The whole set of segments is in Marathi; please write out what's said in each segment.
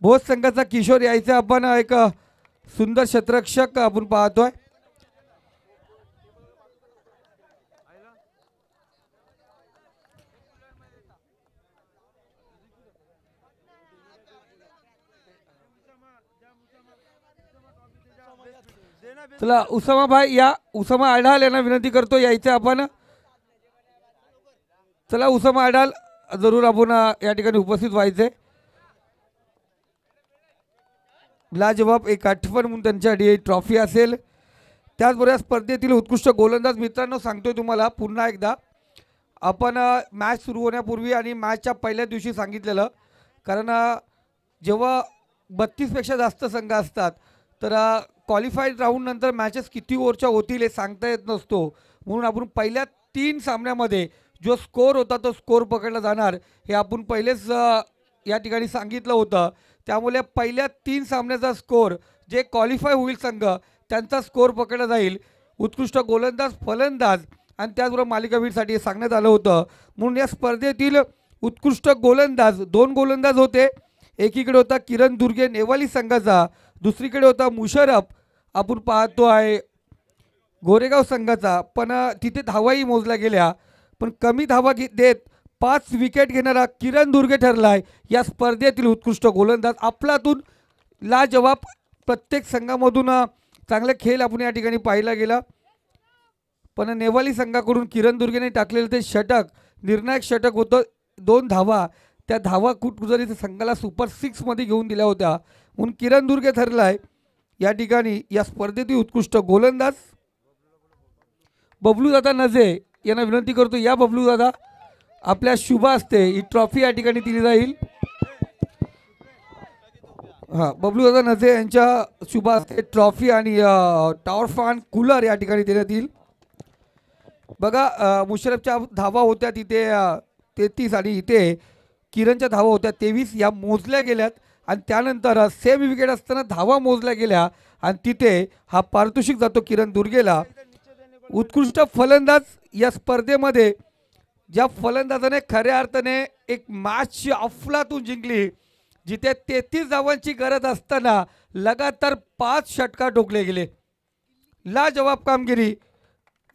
भोज संघाचा किशोर यायचा आपण एक सुंदर क्षेत्ररक्षक आपण पाहतोय. चला उसामा भाई या, उसामा आढाल यांना विनंती करतो यायचं आपण. चला उसामा आढाल जरूर आपण या ठिकाणी उपस्थित व्हायचे. लाजवाब एक आठवण म्हणून त्यांच्यासाठी ट्रॉफी असेल. त्याचबरोबर स्पर्धेतील उत्कृष्ट गोलंदाज मित्रांनो सांगतोय तुम्हाला पुन्हा एकदा, आपण मॅच सुरू होण्यापूर्वी आणि मॅचच्या पहिल्या दिवशी सांगितलेलं, कारण जेव्हा 32पेक्षा जास्त संघ असतात तर क्वालिफाईड राऊंड नंतर मॅचेस किती ओव्हरच्या होतील हे सांगता येत नसतो. म्हणून आपण पहिल्या 3 सामन्यामध्ये जो स्कोर होता तो स्कोर पकडला जाणार हे आपण पहिलेच या ठिकाणी सांगितलं होतं. त्यामुळे पहिल्या 3 सामन्याचा स्कोर जे क्वालिफाय होईल संघ त्यांचा स्कोर पकडला जाईल. उत्कृष्ट गोलंदाज, फलंदाज आणि त्याचबरोबर मालिकावीरसाठी सांगण्यात आलं होतं. म्हणून या स्पर्धेतील उत्कृष्ट गोलंदाज 2 गोलंदाज होते. एकीकडे होता किरण दुर्गे नेवाली संघाचा, दुसरीकडे होता मुशरफ आपण पाहतो आहे गोरेगाव संघाचा. पण तिथे धावाही मोजल्या गेल्या, पण कमी धावा देत 5 विकेट घेणारा किरण दुर्गे ठरलाय या स्पर्धेतील उत्कृष्ट गोलंदाज. आपलातून लाजवाब प्रत्येक संघामधून चांगले खेळ आपण या ठिकाणी पाहायला गेला. पण नेवाली संघाकडून किरण दुर्गेने टाकलेलं ते षटक निर्णायक षटक होतं. 2 धावा, त्या धावा कुठकुजरी संघाला सुपर 6 मध्ये घेऊन दिल्या होत्या. म्हणून किरण दुर्गे ठरलाय या ठिकाणी या स्पर्धेतील उत्कृष्ट गोलंदाज. बबलू दादा नजे यांना विनंती करतो, या बबलू दादा आपल्या शुभ हस्ते ही ट्रॉफी या ठिकाणी दिली जाईल. हां, बबलू दादा नजे यांच्या शुभ हस्ते ट्रॉफी आणि टॉवर फॅन कूलर या ठिकाणी देण्यात येईल. बघा मुशरफच्या धावा होत्या तिथे 33 आणि इथे किरणच्या धावा होत्या 23, या मोजल्या गेल्यात. आणि त्यानंतर सेम विकेट असताना धावा मोजल्या गेल्या आणि तिथे हा पारितोषिक जातो किरण दुर्गेला. उत्कृष्ट फलंदाज या स्पर्धेमध्ये ज्या फलंदाजाने खऱ्या अर्थाने एक मॅच अफलातून जिंकली, जिथे 33 धावांची गरज असताना लगातार 5 षटकार ठोकले गेले. लाजवाब कामगिरी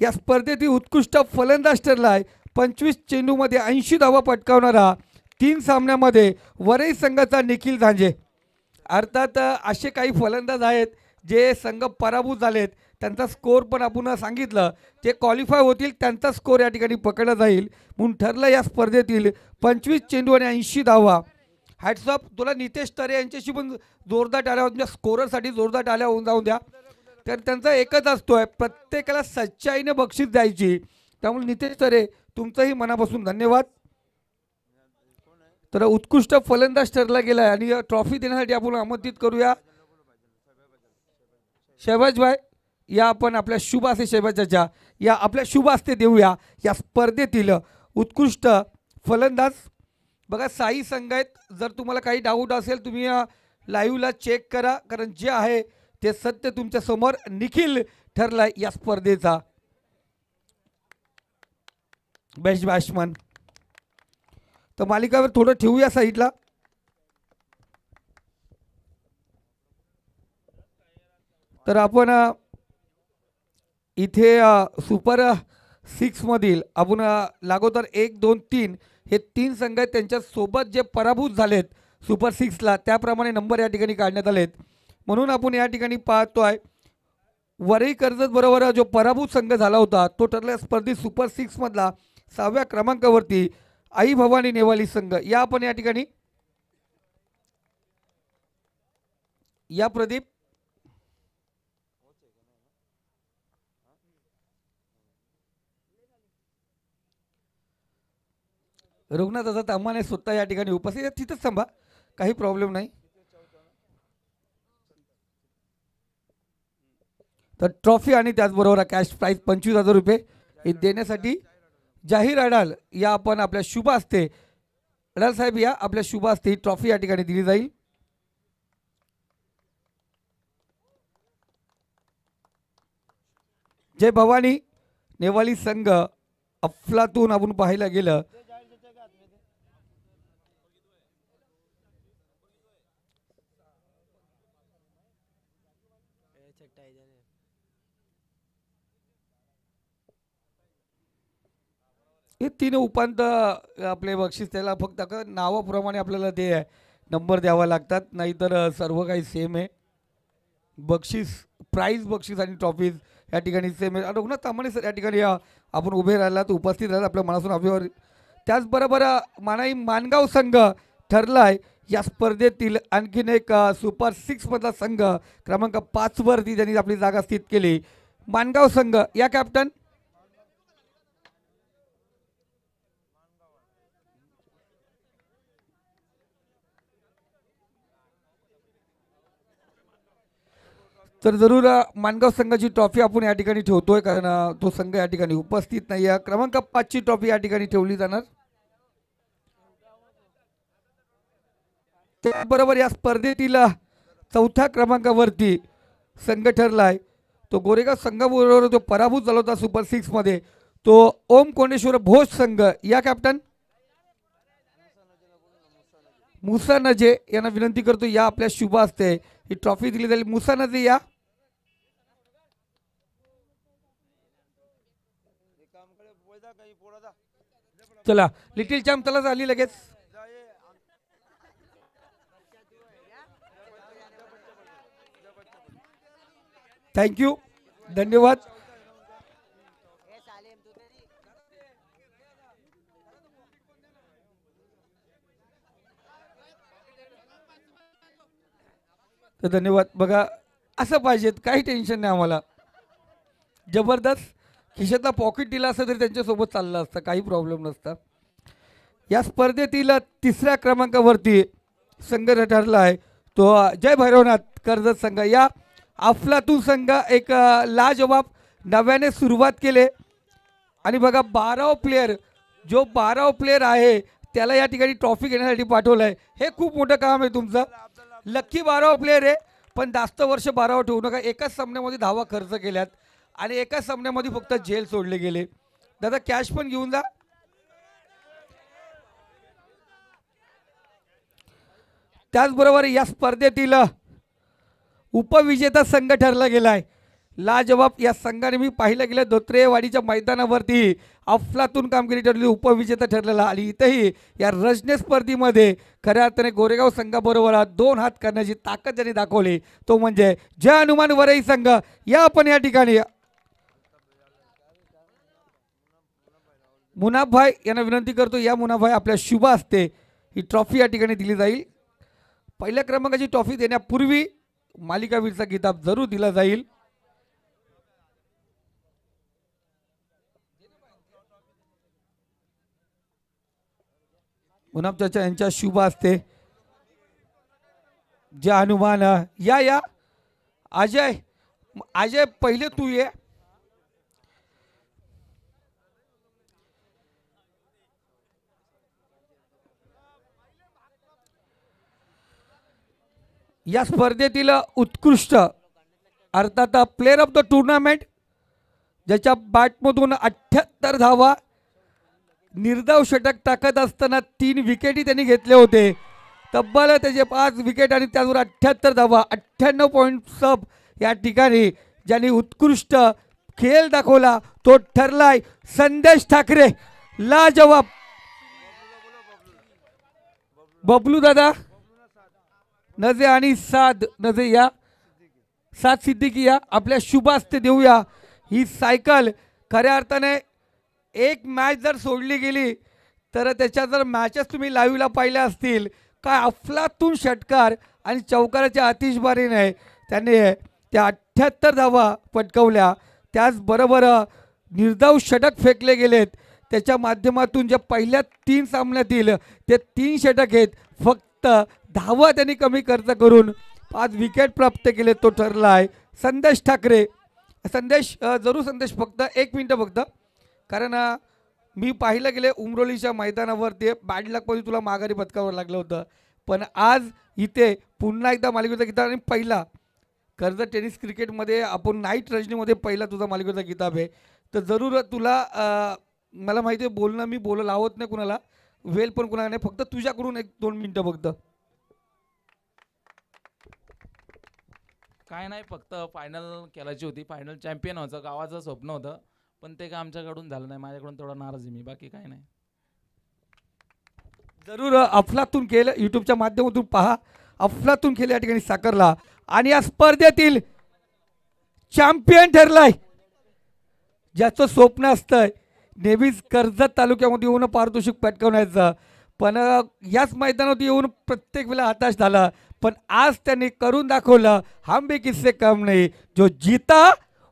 या स्पर्धेतील उत्कृष्ट फलंदाज ठरलाय 25 चेंडूमध्ये 80 धावा पटकावणारा 3 सामन्यामध्ये वरई संघाचा निखिल झांजे. अर्थात असे काही फलंदाज आहेत जे संघ पराभूत झालेत, त्यांचा स्कोर पण आपण सांगितलं, जे क्वालिफाय होतील त्यांचा स्कोर या ठिकाणी पकडला जाईल. म्हणून ठरलं या स्पर्धेतील 25 चेंडू आणि 80 धावा. हॅट्स ऑफ तुला नितेश तरे यांच्याशी पण जोरदार टाळ्या होत्या, स्कोररसाठी जोरदार टाळ्या होऊन जाऊन द्या. तर त्यांचा एकच असतोय, प्रत्येकाला सच्चाईने बक्षीस द्यायची. त्यामुळे नितेश तरे तुमचंही मनापासून धन्यवाद. तर उत्कृष्ट फलंदाज ठरला गेला आणि ट्रॉफी देण्यासाठी आपण आमंत्रित करूया शहबाज भाई, या आपण आपल्या शुभ हस्ते शहबाजाच्या या आपल्या शुभ हस्ते देऊया या स्पर्धेतील उत्कृष्ट फलंदाज. बघा 6 संघ आहेत. जर तुम्हाला काही डाऊट असेल तुम्ही लाईव्हला चेक करा, कारण जे आहे ते सत्य तुमच्या समोर. निखिल ठरलाय या स्पर्धेचा बेस्ट बॅट्समन. तर मालिकावर थोडं ठेवूया साईडला. तर आपण इथे सुपर 6 मधील आपण लागोतर 1, 2, 3 हे 3 संघ आहेत, त्यांच्या सोबत जे पराभूत झालेत सुपर 6ला त्याप्रमाणे नंबर या ठिकाणी काढण्यात आलेत. म्हणून आपण या ठिकाणी पाहतोय वरई कर्जत बरोबर जो पराभूत संघ झाला होता तो ठरला स्पर्धेत सुपर 6 मधला 6व्या क्रमांकावरती आई भवानी नेवाली संघ. या आपण या ठिकाणी या प्रदीप रघुनाथाचा तामाने स्वतः या ठिकाणी उपस्थित आहे, तिथंच थांबा, काही प्रॉब्लेम नाही. तर ट्रॉफी आणि त्याचबरोबर कॅश प्राइज 25,000 रुपये हे देण्यासाठी जाहीर अडाल या आपण आपल्या शुभ हस्ते, अडाल साहेब या आपल्या शुभ हस्ते ही ट्रॉफी या ठिकाणी दिली जाईल. जय भवानी नेवाली संघ अफलातून आपण पाहायला गेलं हे तीन उपांत आपले बक्षीस त्याला फक्त नावाप्रमाणे आपल्याला ते नंबर द्यावा लागतात, नाहीतर सर्व काही सेम आहे. बक्षीस प्राईज बक्षीस आणि ट्रॉफीज या ठिकाणी सेम आहे. रघुनाथ तामाणे सर या ठिकाणी आपण उभे राहिलात, उपस्थित राहिलात आपल्या मनातून अभिवादन. त्याचबरोबर मानाई मानगाव संघ ठरलाय या स्पर्धेतील आणखीन एक सुपर 6 मधला संघ क्रमांक 5 वरती त्यांनी आपली जागा स्थित केली. मानगाव संघ या कॅप्टन. तर जरूर मानगाव संघाची ट्रॉफी आपण या ठिकाणी ठेवतोय, कारण तो संघ या ठिकाणी उपस्थित नाही आहे. क्रमांक 5 ची ट्रॉफी या ठिकाणी ठेवली जाणार. त्याबरोबर या स्पर्धेतील चौथ्या क्रमांकावरती संघ ठरलाय तो गोरेगाव संघाबरोबर तो पराभूत झाला होता सुपर 6 मध्ये, तो ओम कोंडेश्वर भोज संघ या कॅप्टन. मुसा नजे यांना विनंती करतो या आपल्या शुभ असते ही ट्रॉफी दिली जाईल. मुसा नजे या. चला लिटिल चॅम्प चला झाली लगेच. थँक्यू धन्यवाद. तर धन्यवाद. बघा असं पाहिजेत, काही टेन्शन नाही आम्हाला. जबरदस्त. खिशातला पॉकेट दिला असं तरी त्यांच्यासोबत चाललं असतं, काही प्रॉब्लेम नसता. या स्पर्धेतील तिसऱ्या क्रमांकावरती संघ ठरला आहे तो जय भैरवनाथ कर्जत संघ या. अफलातून संघ एक लाजवाब नव्याने सुरुवात केले आणि बघा 12 प्लेयर जो 12 प्लेयर आहे त्याला या ठिकाणी ट्रॉफी घेण्यासाठी पाठवलं आहे. हे खूप मोठं काम आहे तुमचं. लक्की 12 प्लेयर आहे, पण जास्त वर्ष 12 ठेवू नका. एकाच सामन्यामध्ये धावा खर्च केल्यात आणि एकाच सामन्यामध्ये फक्त जेल सोडले गेले. दादा कॅश पण घेऊन जा. त्याचबरोबर या स्पर्धेतील उपविजेता संघ ठरला गेलाय लाजवाब. या संघाने मी पाहिलं गेलं धोत्रेवाडीच्या मैदानावरती अफलातून कामगिरी ठरली, उपविजेता ठरलेला. आणि इथेही या रजने स्पर्धेमध्ये खऱ्या अर्थाने गोरेगाव संघाबरोबर 2 हात करण्याची ताकद ज्यांनी दाखवली तो म्हणजे जय हनुमान वरई संघ या. आपण या ठिकाणी मुनाभाई यांना विनंती करतो या. मुनाभाई आपल्या शुभ असते ही ट्रॉफी या ठिकाणी दिली जाईल. पहिल्या क्रमांकाची ट्रॉफी देण्यापूर्वी मालिकावीरचा किताब जरूर दिला जाईल. मुनाब चाचा यांच्या शुभ असते जय हनुमान या या. अजय अजय पहिले तू ये. या स्पर्धेतील उत्कृष्ट अर्थात प्लेयर ऑफ द टुर्नामेंट ज्याच्या बॅटमधून 78 धावा निर्धाव षटक टाकत असताना 3 विकेटी त्यांनी घेतले होते. तब्बल त्याचे 5 विकेट आणि त्याचबरोबर 78 धावा 98 पॉईंट सब या ठिकाणी ज्यांनी उत्कृष्ट खेळ दाखवला तो ठरलाय संदेश ठाकरे. लाजवाब. बबलू दादा नजे आणि साद नजे या. साद सिद्दीकी या. आपल्या शुभ हस्ते देऊया ही सायकल. खऱ्या अर्थाने एक मॅच जर सोडली गेली तर त्याच्या जर मॅचेस तुम्ही लाईव्हला पाहिल्या असतील काय अफलातून षटकार आणि चौकाराच्या आतिषबारीने त्यांनी त्या 78 धावा पटकवल्या. त्याचबरोबर निर्धाव षटक फेकले गेलेत. त्याच्या माध्यमातून ज्या पहिल्या 3 सामन्यातील ते 3 षटक आहेत फक्त धावा त्यांनी कमी खर्च करून 5 विकेट प्राप्त केले. तो ठरला आहे संदेश ठाकरे. संदेश जरूर संदेश फक्त 1 मिनिट फक्त, कारण मी पाहिलं गेले उमरोलीच्या मैदानावरती बॅड लकमध्ये तुला माघारी पत्कावर लागलं होतं, पण आज इथे पुन्हा एकदा मालिकेचा किताब आणि पहिला कर्जत टेनिस क्रिकेटमध्ये आपण नाईट रजनीमध्ये पहिला तुझा मालिकेचा किताब आहे. तर जरूर तुला मला माहिती आहे बोलणं मी लावत नाही कुणाला, वेल पण कुणाला नाही, फक्त तुझ्याकडून 1-2 मिनिटं फक्त. काय नाही, फक्त फायनल खेळायची होती, फायनल चॅम्पियन व्हायचं गावाचं स्वप्न होतं, पण ते काय आमच्याकडून झालं नाही. माझ्याकडून थोडा नाराज आहे मी, बाकी काय नाही. जरूर अफलातून केलं, युट्यूबच्या माध्यमातून पहा. अफलातून केलं या ठिकाणी साकारला आणि या स्पर्धेतील चॅम्पियन ठरलाय. ज्याचं स्वप्न असतंय नेहमीच कर्जत तालुक्यामध्ये येऊन पारितोषिक पटकावण्याचं, पण याच मैदानात येऊन प्रत्येक वेळेला हताश झाला. पण आज त्यांनी करून दाखवलं. हम भी किससे कम नाही, जो जीता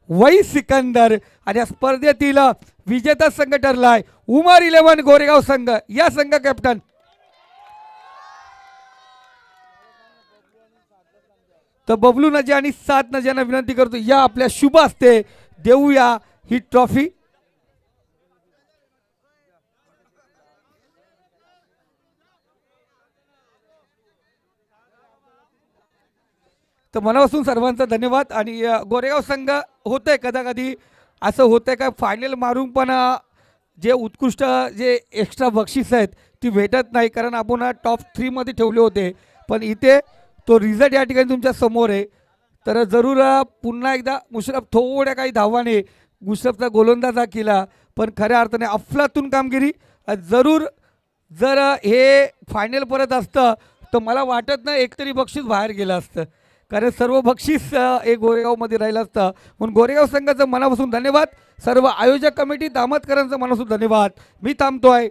वही सिकंदर. आणि या स्पर्धेतील विजेता संघ ठरलाय उमर 11 गोरेगाव संघ. या संघ कॅप्टन तर बबलू नजे आणि 7 नज्यांना विनंती करतो, या आपल्या शुभ हस्ते देऊया ही ट्रॉफी. तर मनापासून सर्वांचा धन्यवाद. आणि गोरेगाव संघ होतंय कदा कधी असं होतंय का फायनल मारून पण जे उत्कृष्ट जे एक्स्ट्रा बक्षीस आहेत ती भेटत नाही, कारण आपण टॉप 3 मध्ये ठेवले होते. पण इथे तो रिझल्ट या ठिकाणी तुमच्या समोर आहे. तर जरूर पुन्हा एकदा मुशरफ थोड्या काही धावाने मुशरफचा गोलंदाज हा केला, पण खऱ्या अर्थाने अफलातून कामगिरी. जरूर जर हे फायनल परत असतं तर मला वाटत नाही एकतरी बक्षीस बाहेर गेलं असतं, कारण सर्व बक्षीस एक गोरेगावमध्ये राहिलं असतं. म्हणून गोरेगाव संघाचं मनापासून धन्यवाद. सर्व आयोजक कमिटी दामतकरांचं मनापासून धन्यवाद. मी थांबतोय.